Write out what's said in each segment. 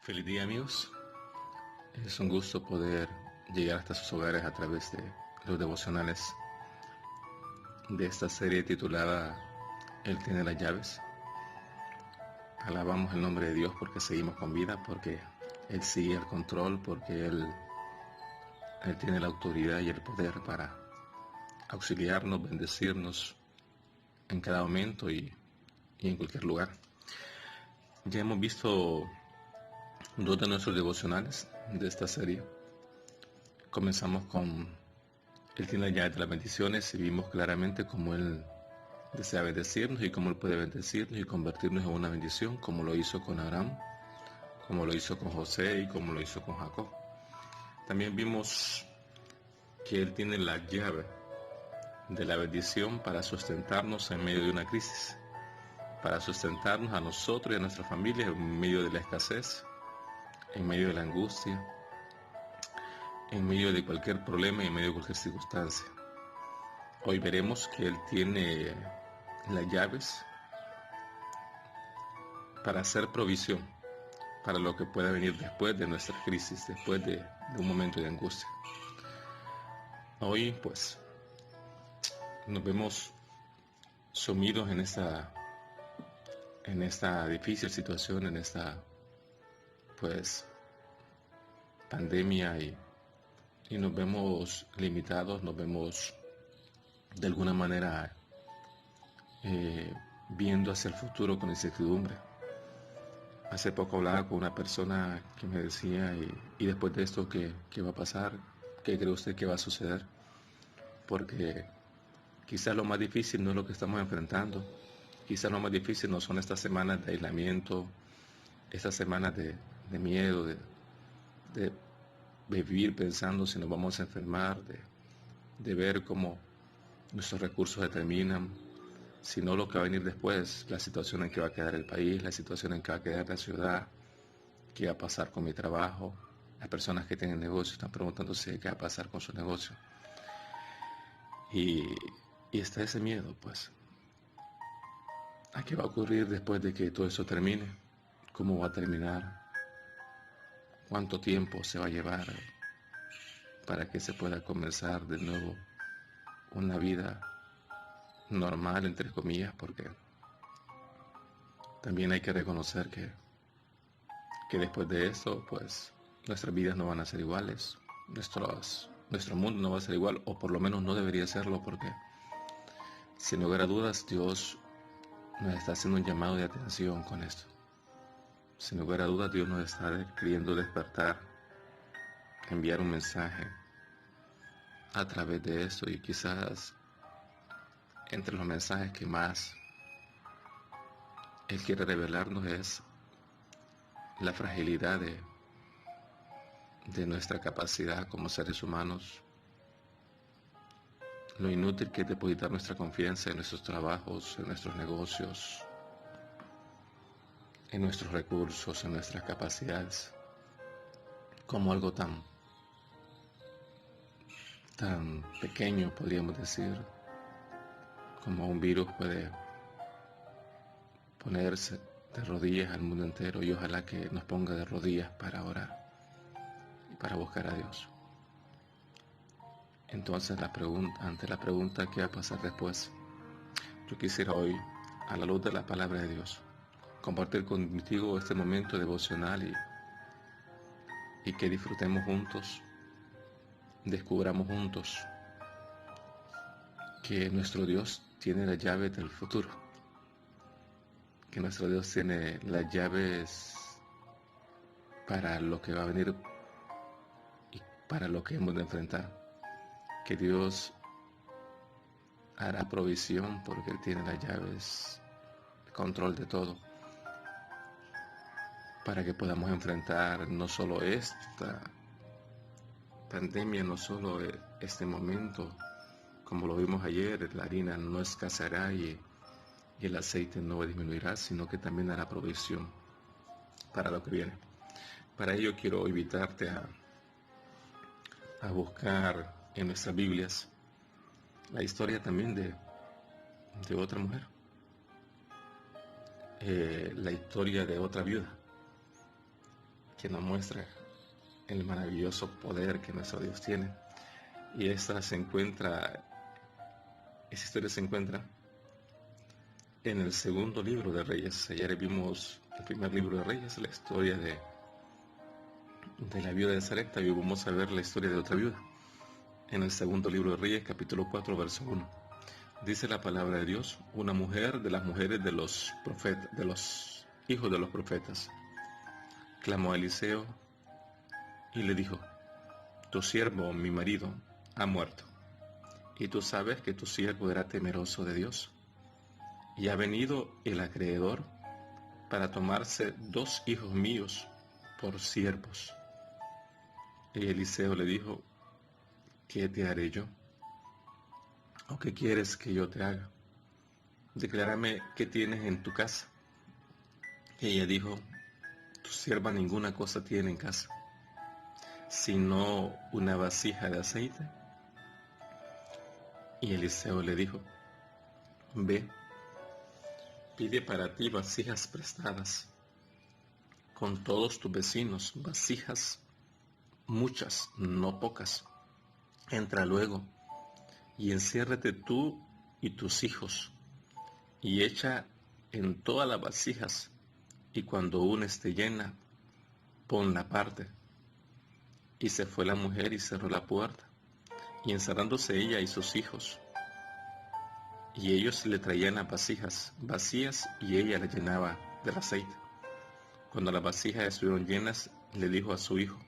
Feliz día, amigos. Es un gusto poder llegar hasta sus hogares a través de los devocionales de esta serie titulada Él tiene las llaves. Alabamos el nombre de Dios porque seguimos con vida, porque Él sigue el control, porque Él tiene la autoridad y el poder para auxiliarnos, bendecirnos en cada momento y en cualquier lugar. Ya hemos visto dos de nuestros devocionales de esta serie. Comenzamos con Él tiene la llave de las bendiciones y vimos claramente cómo Él desea bendecirnos y cómo Él puede bendecirnos y convertirnos en una bendición, como lo hizo con Abraham, como lo hizo con José y como lo hizo con Jacob. También vimos que Él tiene la llave de la bendición para sustentarnos en medio de una crisis, para sustentarnos a nosotros y a nuestra familia en medio de la escasez, en medio de la angustia, en medio de cualquier problema y en medio de cualquier circunstancia. Hoy veremos que Él tiene las llaves para hacer provisión para lo que pueda venir después de nuestra crisis, después de un momento de angustia. Hoy pues nos vemos sumidos en esta difícil situación, en esta pues pandemia y nos vemos limitados, nos vemos de alguna manera viendo hacia el futuro con incertidumbre. Hace poco hablaba con una persona que me decía, y después de esto, ¿qué va a pasar? ¿Qué cree usted que va a suceder? Porque quizás lo más difícil no es lo que estamos enfrentando. Quizás lo más difícil no son estas semanas de aislamiento, estas semanas de miedo, de vivir pensando si nos vamos a enfermar, de ver cómo nuestros recursos se terminan, sino lo que va a venir después, la situación en que va a quedar el país, la situación en que va a quedar la ciudad, qué va a pasar con mi trabajo. Las personas que tienen negocio están preguntándose qué va a pasar con su negocio. Y está ese miedo, pues, a qué va a ocurrir después de que todo eso termine, cómo va a terminar, cuánto tiempo se va a llevar para que se pueda comenzar de nuevo una vida normal, entre comillas, porque también hay que reconocer que después de eso, pues, nuestras vidas no van a ser iguales, nuestro mundo no va a ser igual, o por lo menos no debería serlo, porque sin lugar a dudas Dios nos está haciendo un llamado de atención con esto. Sin lugar a dudas Dios nos está queriendo despertar, enviar un mensaje a través de esto, y quizás entre los mensajes que más Él quiere revelarnos es la fragilidad de nuestra capacidad como seres humanos, lo inútil que es depositar nuestra confianza en nuestros trabajos, en nuestros negocios, en nuestros recursos, en nuestras capacidades, como algo tan pequeño, podríamos decir, como un virus puede ponerse de rodillas al mundo entero, y ojalá que nos ponga de rodillas para orar y para buscar a Dios. Entonces ante la pregunta ¿qué va a pasar después? Yo quisiera hoy, a la luz de la palabra de Dios, compartir contigo este momento devocional y que disfrutemos juntos, descubramos juntos que nuestro Dios tiene las llaves del futuro, que nuestro Dios tiene las llaves para lo que va a venir y para lo que hemos de enfrentar, que Dios hará provisión porque Él tiene las llaves, el control de todo, para que podamos enfrentar no solo esta pandemia, no solo este momento, como lo vimos ayer, la harina no escaseará y el aceite no disminuirá, sino que también hará provisión para lo que viene. Para ello quiero invitarte a buscar en nuestras Biblias la historia también de otra mujer, la historia de otra viuda. que nos muestra el maravilloso poder que nuestro Dios tiene. Y esa historia se encuentra en el segundo libro de Reyes. Ayer vimos el primer libro de Reyes, la historia de la viuda de Sarepta, y vamos a ver la historia de otra viuda. En el segundo libro de Reyes, capítulo 4, verso 1. Dice la palabra de Dios: una mujer de las mujeres de los profetas, de los hijos de los profetas, clamó a Eliseo y le dijo: tu siervo, mi marido, ha muerto, y tú sabes que tu siervo era temeroso de Dios, y ha venido el acreedor para tomarse 2 hijos míos por siervos. Y Eliseo le dijo: ¿qué te haré yo? ¿O qué quieres que yo te haga? Declárame qué tienes en tu casa. Y ella dijo: tu sierva ninguna cosa tiene en casa, sino una vasija de aceite. Y Eliseo le dijo: ve, pide para ti vasijas prestadas con todos tus vecinos, vasijas muchas, no pocas. Entra luego y enciérrate tú y tus hijos, y echa en todas las vasijas, y cuando una esté llena, ponla aparte. Y se fue la mujer y cerró la puerta, y encerrándose ella y sus hijos, y ellos le traían las vasijas vacías, y ella le llenaba del aceite. Cuando las vasijas estuvieron llenas, le dijo a su hijo: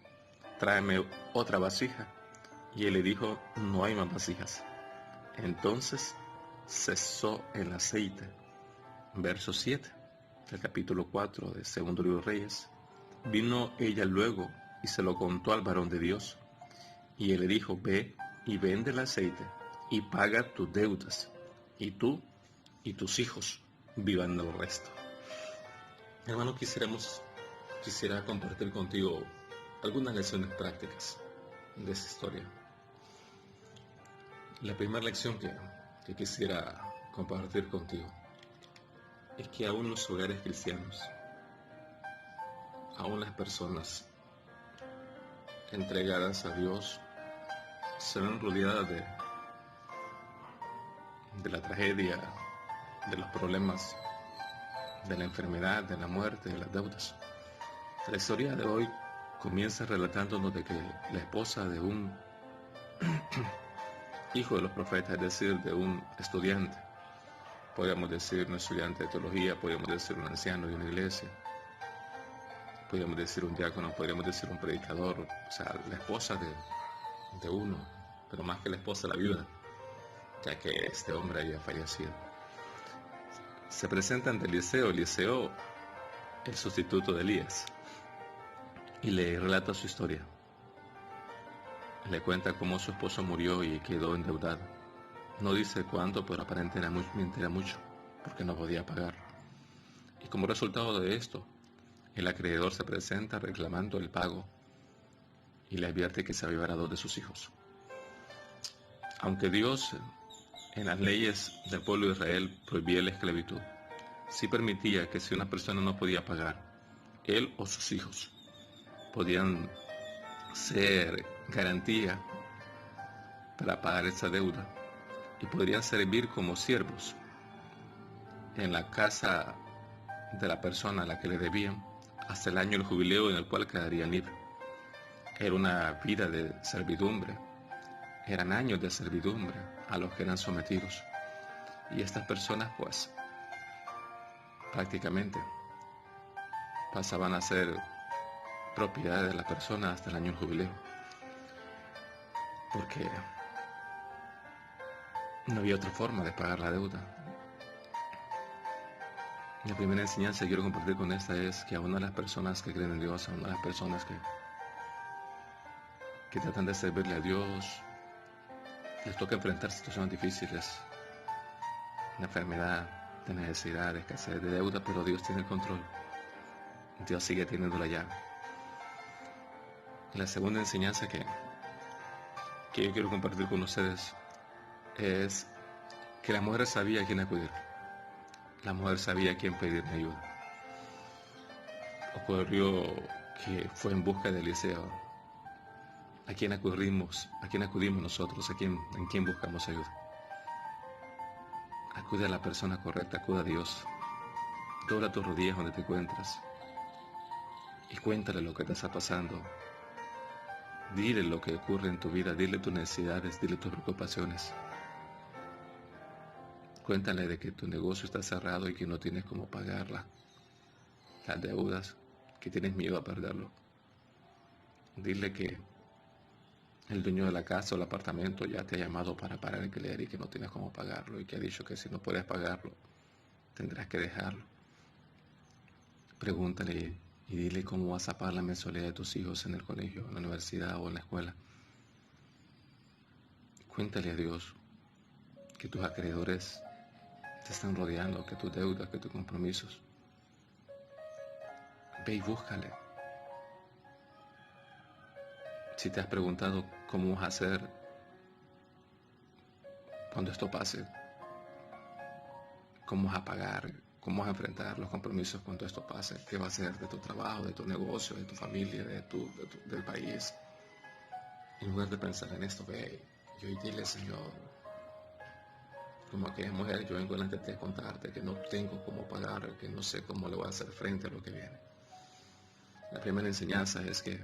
tráeme otra vasija. Y él le dijo: no hay más vasijas. Entonces cesó el aceite. Verso 7 del capítulo 4 del segundo libro de Reyes. Vino ella luego y se lo contó al varón de Dios. Y él le dijo: ve y vende el aceite y paga tus deudas, y tú y tus hijos vivan del resto. Hermano, quisiera compartir contigo algunas lecciones prácticas de esta historia. La primera lección que quisiera compartir contigo es que aún los hogares cristianos, aún las personas entregadas a Dios, serán rodeadas de la tragedia, de los problemas, de la enfermedad, de la muerte, de las deudas. La historia de hoy comienza relatándonos de que la esposa de un hijo de los profetas, es decir, de un estudiante, podríamos decir un estudiante de teología, podríamos decir un anciano de una iglesia, podríamos decir un diácono, podríamos decir un predicador, o sea, la esposa de uno, pero más que la esposa, la viuda, ya que este hombre había fallecido. Se presenta ante Eliseo, el sustituto de Elías, y le relata su historia. Le cuenta cómo su esposo murió y quedó endeudado. No dice cuánto, pero aparentemente era mucho, porque no podía pagar. Y como resultado de esto, el acreedor se presenta reclamando el pago y le advierte que se va a llevar a 2 de sus hijos. Aunque Dios en las leyes del pueblo de Israel prohibía la esclavitud, sí permitía que si una persona no podía pagar, él o sus hijos podían ser garantía para pagar esa deuda y podrían servir como siervos en la casa de la persona a la que le debían hasta el año del jubileo, en el cual quedarían libres. Era una vida de servidumbre, eran años de servidumbre a los que eran sometidos, y estas personas pues prácticamente pasaban a ser propiedad de la persona hasta el año del jubileo, porque no había otra forma de pagar la deuda. La primera enseñanza que quiero compartir con esta es que a una de las personas que creen en Dios, a una de las personas que tratan de servirle a Dios, les toca enfrentar situaciones difíciles, de enfermedad, de necesidad, de escasez, de deuda, pero Dios tiene el control. Dios sigue teniendo la llave. La segunda enseñanza que yo quiero compartir con ustedes es que la mujer sabía a quién acudir. La mujer sabía a quién pedirme ayuda. Ocurrió que fue en busca de Eliseo. ¿A quién acudimos? ¿A quién acudimos nosotros? ¿En quién buscamos ayuda? Acude a la persona correcta, acude a Dios. Dobla tus rodillas donde te encuentras y cuéntale lo que te está pasando. Dile lo que ocurre en tu vida, dile tus necesidades, dile tus preocupaciones. Cuéntale de que tu negocio está cerrado y que no tienes cómo pagar las deudas, que tienes miedo a perderlo. Dile que el dueño de la casa o el apartamento ya te ha llamado para pagar el alquiler y que no tienes cómo pagarlo y que ha dicho que si no puedes pagarlo, tendrás que dejarlo. Pregúntale y dile cómo vas a pagar la mensualidad de tus hijos en el colegio, en la universidad o en la escuela. Cuéntale a Dios que tus acreedores te están rodeando, que tus deudas, que tus compromisos. Ve y búscale. Si te has preguntado cómo vas a hacer cuando esto pase, cómo vas a pagar, cómo vas a enfrentar los compromisos cuando esto pase, qué va a ser de tu trabajo, de tu negocio, de tu familia, del país. En lugar de pensar en esto, ve y dile, Señor, como aquella mujer, yo vengo delante de ti a contarte que no tengo cómo pagar, que no sé cómo le voy a hacer frente a lo que viene. La primera enseñanza es que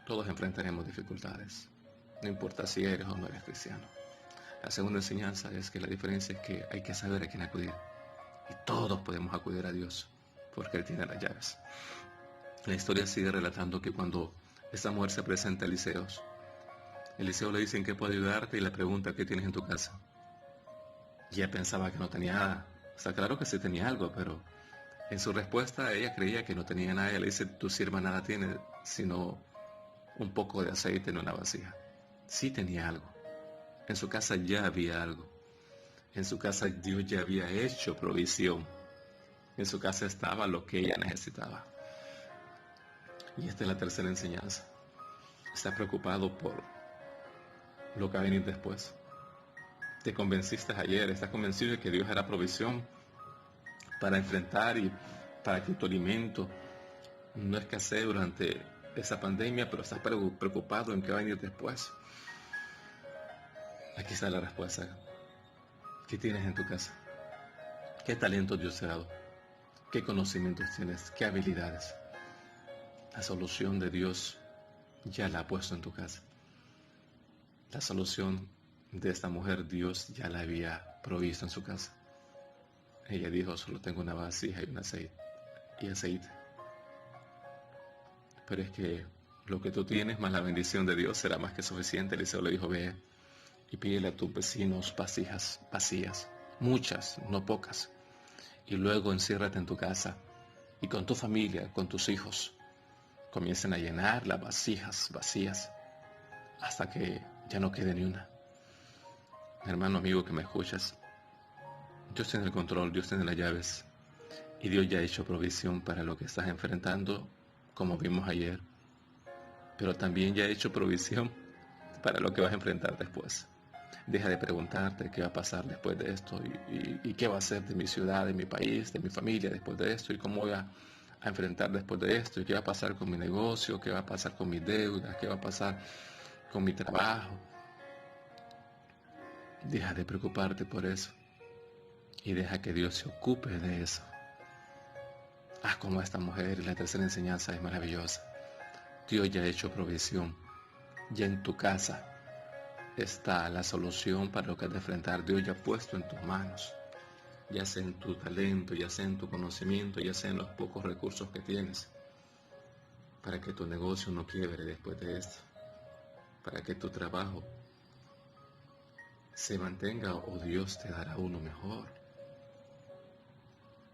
todos enfrentaremos dificultades, no importa si eres o no eres cristiano. La segunda enseñanza es que la diferencia es que hay que saber a quién acudir. Y todos podemos acudir a Dios, porque Él tiene las llaves. La historia sigue relatando que cuando esta mujer se presenta a Eliseo le dice en qué puedo ayudarte y le pregunta qué tienes en tu casa. Y ella pensaba que no tenía nada. O sea, claro que sí tenía algo, pero en su respuesta ella creía que no tenía nada. Ella le dice, tu sierva nada tiene, sino un poco de aceite en una vasija. Sí tenía algo. En su casa ya había algo. En su casa Dios ya había hecho provisión. En su casa estaba lo que ella necesitaba. Y esta es la tercera enseñanza. Está preocupado por lo que va a venir después. Te convenciste ayer, estás convencido de que Dios hará provisión para enfrentar y para que tu alimento no escasee durante esa pandemia, pero estás preocupado en qué va a venir después. Aquí está la respuesta. ¿Qué tienes en tu casa? ¿Qué talento Dios te ha dado? ¿Qué conocimientos tienes? ¿Qué habilidades? La solución de Dios ya la ha puesto en tu casa. La solución de esta mujer Dios ya la había provisto en su casa. Ella dijo, solo tengo una vasija y un aceite. Pero es que lo que tú tienes más la bendición de Dios será más que suficiente. Eliseo le dijo, ve y pídele a tus vecinos vasijas vacías, muchas, no pocas. Y luego enciérrate en tu casa y con tu familia, con tus hijos, comiencen a llenar las vasijas vacías hasta que ya no quede ni una. Hermano, amigo que me escuchas, Dios tiene el control, Dios tiene las llaves y Dios ya ha hecho provisión para lo que estás enfrentando, como vimos ayer, pero también ya ha hecho provisión para lo que vas a enfrentar después. Deja de preguntarte qué va a pasar después de esto y qué va a ser de mi ciudad, de mi país, de mi familia después de esto y cómo voy a enfrentar después de esto y qué va a pasar con mi negocio, qué va a pasar con mis deudas, qué va a pasar con mi trabajo. Deja de preocuparte por eso y deja que Dios se ocupe de eso. Haz como esta mujer. Y la tercera enseñanza es maravillosa. Dios ya ha hecho provisión. Ya en tu casa está la solución para lo que has de enfrentar. Dios ya ha puesto en tus manos, ya sea en tu talento, ya sea en tu conocimiento, ya sea en los pocos recursos que tienes, para que tu negocio no quiebre después de esto, para que tu trabajo se mantenga o Dios te dará uno mejor,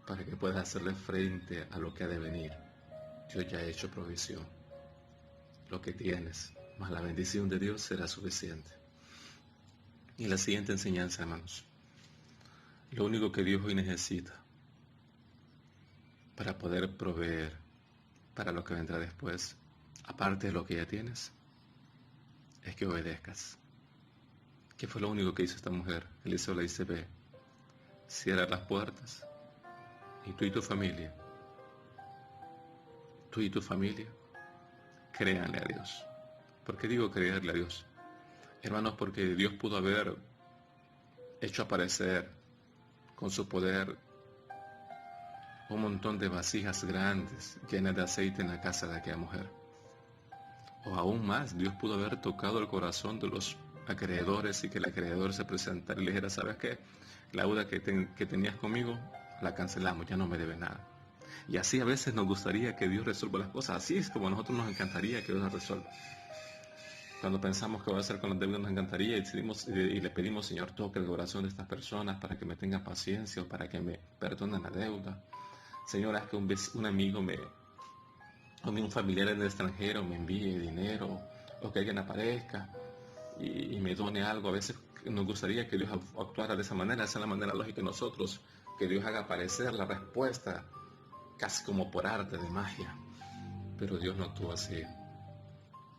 para que puedas hacerle frente a lo que ha de venir. Dios ya ha hecho provisión. Lo que tienes, más la bendición de Dios será suficiente. Y la siguiente enseñanza, hermanos. Lo único que Dios hoy necesita para poder proveer para lo que vendrá después, aparte de lo que ya tienes, es que obedezcas. ¿Qué fue lo único que hizo esta mujer? Eliseo le dice, ve, cierra las puertas y tú y tu familia créanle a Dios. ¿Por qué digo creerle a Dios? Hermanos, porque Dios pudo haber hecho aparecer con su poder un montón de vasijas grandes llenas de aceite en la casa de aquella mujer. O aún más, Dios pudo haber tocado el corazón de los acreedores y que el acreedor se presentara y le dijera: ¿sabes qué? La deuda que tenías conmigo la cancelamos, ya no me debe nada. Y así a veces nos gustaría que Dios resuelva las cosas. Así es como a nosotros nos encantaría que Dios las resuelva. Cuando pensamos que va a hacer con las deudas, nos encantaría y le pedimos: Señor, toque el corazón de estas personas para que me tengan paciencia o para que me perdonen la deuda. Señor, haz que un amigo o un familiar en el extranjero me envíe dinero, o que alguien aparezca y me done algo. A veces nos gustaría que Dios actuara de esa manera es la manera lógica de nosotros, que Dios haga aparecer la respuesta casi como por arte de magia. Pero Dios no actuó así.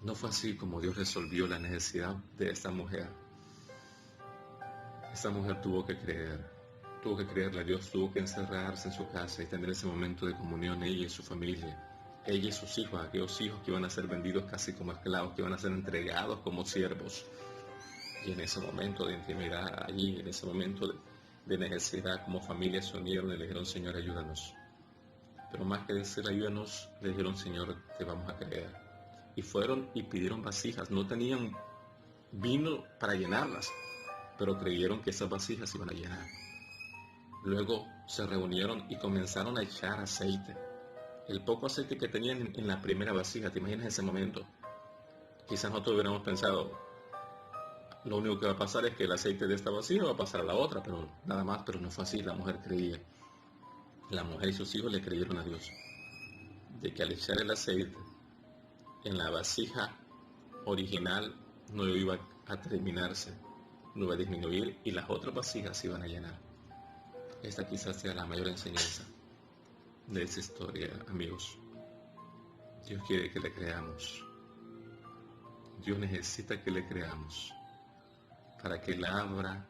No fue así como Dios resolvió la necesidad de esta mujer. Esta mujer tuvo que creerle a Dios, tuvo que encerrarse en su casa y tener ese momento de comunión, ella y su familia, ella y sus hijos, aquellos hijos que iban a ser vendidos casi como esclavos, que iban a ser entregados como siervos. Y en ese momento de intimidad, allí, en ese momento de necesidad, como familia se unieron y le dijeron: Señor, ayúdanos. Pero más que decir ayúdanos, le dijeron: Señor, te vamos a creer. Y fueron y pidieron vasijas. No tenían vino para llenarlas, pero creyeron que esas vasijas se iban a llenar. Luego se reunieron y comenzaron a echar aceite. El poco aceite que tenían en la primera vasija, ¿te imaginas ese momento? Quizás nosotros hubiéramos pensado: lo único que va a pasar es que el aceite de esta vasija va a pasar a la otra, pero nada más. Pero no fue así. La mujer creía. La mujer y sus hijos le creyeron a Dios, de que al echar el aceite en la vasija original no iba a terminarse, no iba a disminuir, y las otras vasijas se iban a llenar. Esta quizás sea la mayor enseñanza de esta historia, amigos. Dios quiere que le creamos. Dios necesita que le creamos para que Él abra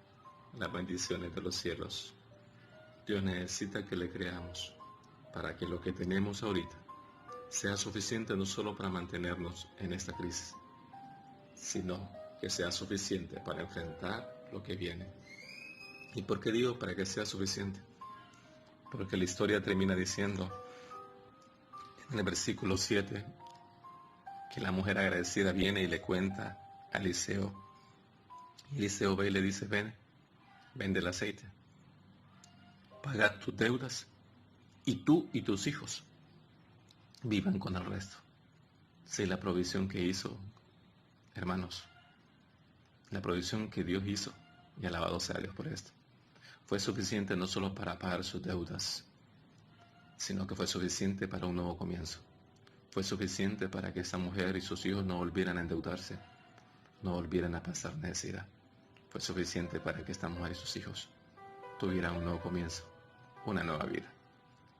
las bendiciones de los cielos. Dios necesita que le creamos para que lo que tenemos ahorita sea suficiente no solo para mantenernos en esta crisis, sino que sea suficiente para enfrentar lo que viene. ¿Y por qué digo para que sea suficiente? Porque la historia termina diciendo en el versículo 7 que la mujer agradecida viene y le cuenta a Eliseo. Y Eliseo ve y le dice: ven, vende el aceite, paga tus deudas y tú y tus hijos vivan con el resto. Sí, la provisión que hizo, hermanos, la provisión que Dios hizo, y alabado sea Dios por esto, fue suficiente no solo para pagar sus deudas, sino que fue suficiente para un nuevo comienzo. Fue suficiente para que esa mujer y sus hijos no volvieran a endeudarse, no volvieran a pasar necesidad. Fue suficiente para que esta mujer y sus hijos tuvieran un nuevo comienzo, una nueva vida.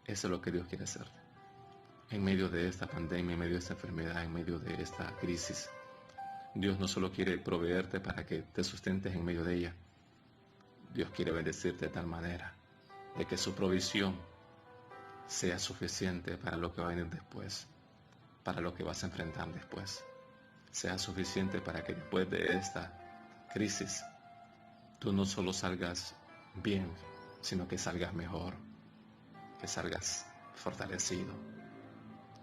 Eso es lo que Dios quiere hacer. En medio de esta pandemia, en medio de esta enfermedad, en medio de esta crisis, Dios no solo quiere proveerte para que te sustentes en medio de ella. Dios quiere bendecirte de tal manera de que su provisión sea suficiente para lo que va a venir después, para lo que vas a enfrentar después. Sea suficiente para que después de esta crisis tú no solo salgas bien, sino que salgas mejor, que salgas fortalecido,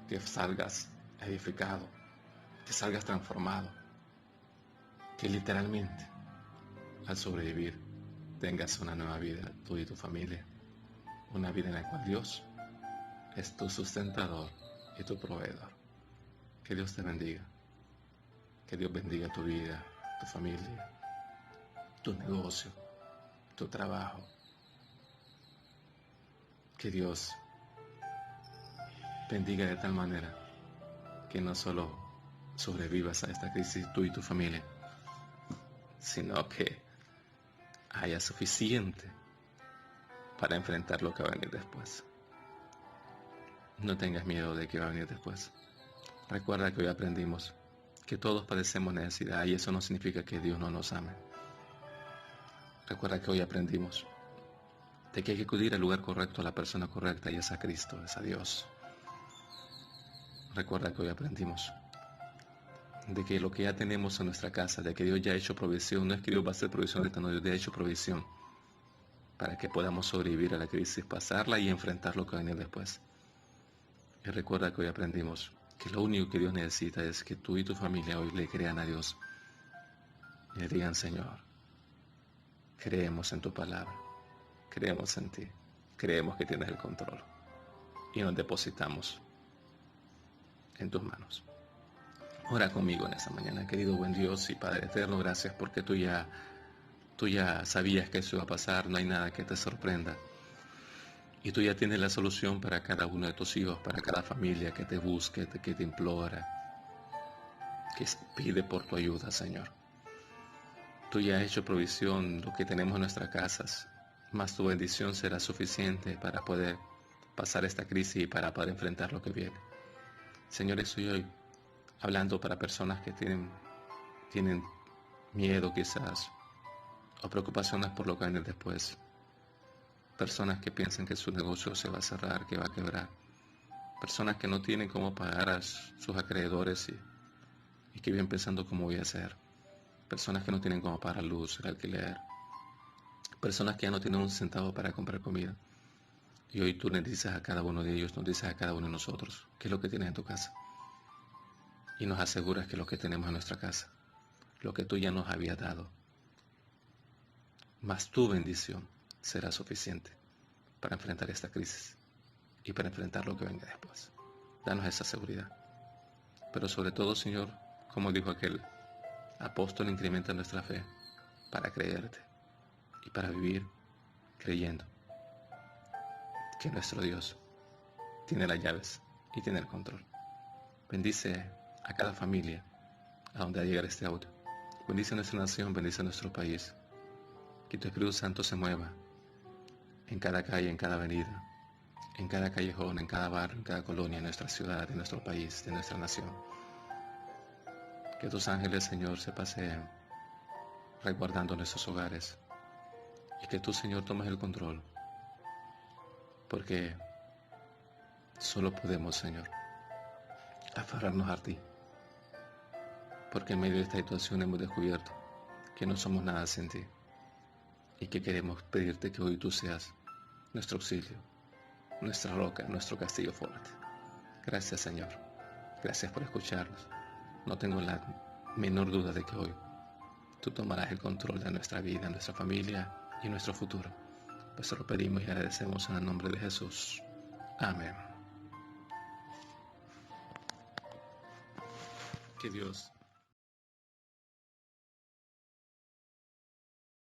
que salgas edificado, que salgas transformado, que literalmente al sobrevivir tengas una nueva vida, tú y tu familia, una vida en la cual Dios es tu sustentador y tu proveedor. Que Dios te bendiga, que Dios bendiga tu vida, tu familia, tu negocio, tu trabajo. Que Dios bendiga de tal manera que no solo sobrevivas a esta crisis tú y tu familia, sino que haya suficiente para enfrentar lo que va a venir después. No tengas miedo de que va a venir después. Recuerda que hoy aprendimos que todos padecemos necesidad y eso no significa que Dios no nos ame. Recuerda que hoy aprendimos de que hay que acudir al lugar correcto, a la persona correcta, y es a Cristo, es a Dios. Recuerda que hoy aprendimos de que lo que ya tenemos en nuestra casa, de que Dios ya ha hecho provisión, no es que Dios va a hacer provisión de no, Dios ya ha hecho provisión para que podamos sobrevivir a la crisis, pasarla y enfrentar lo que va a venir después. Y recuerda que hoy aprendimos que lo único que Dios necesita es que tú y tu familia hoy le crean a Dios y le digan: Señor, creemos en tu palabra, creemos en ti, creemos que tienes el control y nos depositamos en tus manos. Ora conmigo en esta mañana, querido buen Dios y Padre eterno. Gracias porque tú ya sabías que eso iba a pasar, no hay nada que te sorprenda. Y tú ya tienes la solución para cada uno de tus hijos, para cada familia que te busque, que te implora, que pide por tu ayuda, Señor. Tú ya has hecho provisión, lo que tenemos en nuestras casas, más tu bendición será suficiente para poder pasar esta crisis y para poder enfrentar lo que viene. Señor, estoy hoy hablando para personas que tienen miedo quizás, o preocupaciones por lo que viene después. Personas que piensan que su negocio se va a cerrar, que va a quebrar. Personas que no tienen cómo pagar a sus acreedores y que viven pensando cómo voy a hacer. Personas que no tienen cómo pagar la luz, el alquiler. Personas que ya no tienen un centavo para comprar comida. Y hoy tú les dices a cada uno de ellos, nos dices a cada uno de nosotros, qué es lo que tienes en tu casa. Y nos aseguras que lo que tenemos en nuestra casa, lo que tú ya nos habías dado, más tu bendición será suficiente para enfrentar esta crisis y para enfrentar lo que venga después. Danos esa seguridad. Pero sobre todo, Señor, como dijo aquel apóstol, incrementa nuestra fe para creerte y para vivir creyendo que nuestro Dios tiene las llaves y tiene el control. Bendice a cada familia a donde va a llegar este audio. Bendice a nuestra nación, bendice a nuestro país. Que tu Espíritu Santo se mueva en cada calle, en cada avenida, en cada callejón, en cada barrio, en cada colonia, en nuestra ciudad, de nuestro país, de nuestra nación. Que tus ángeles, Señor, se paseen resguardando nuestros hogares. Y que tú, Señor, tomes el control. Porque solo podemos, Señor, aferrarnos a ti. Porque en medio de esta situación hemos descubierto que no somos nada sin ti. Y que queremos pedirte que hoy tú seas nuestro auxilio, nuestra roca, nuestro castillo fuerte. Gracias, Señor. Gracias por escucharnos. No tengo la menor duda de que hoy tú tomarás el control de nuestra vida, nuestra familia y nuestro futuro. Pues te lo pedimos y agradecemos en el nombre de Jesús. Amén. Que Dios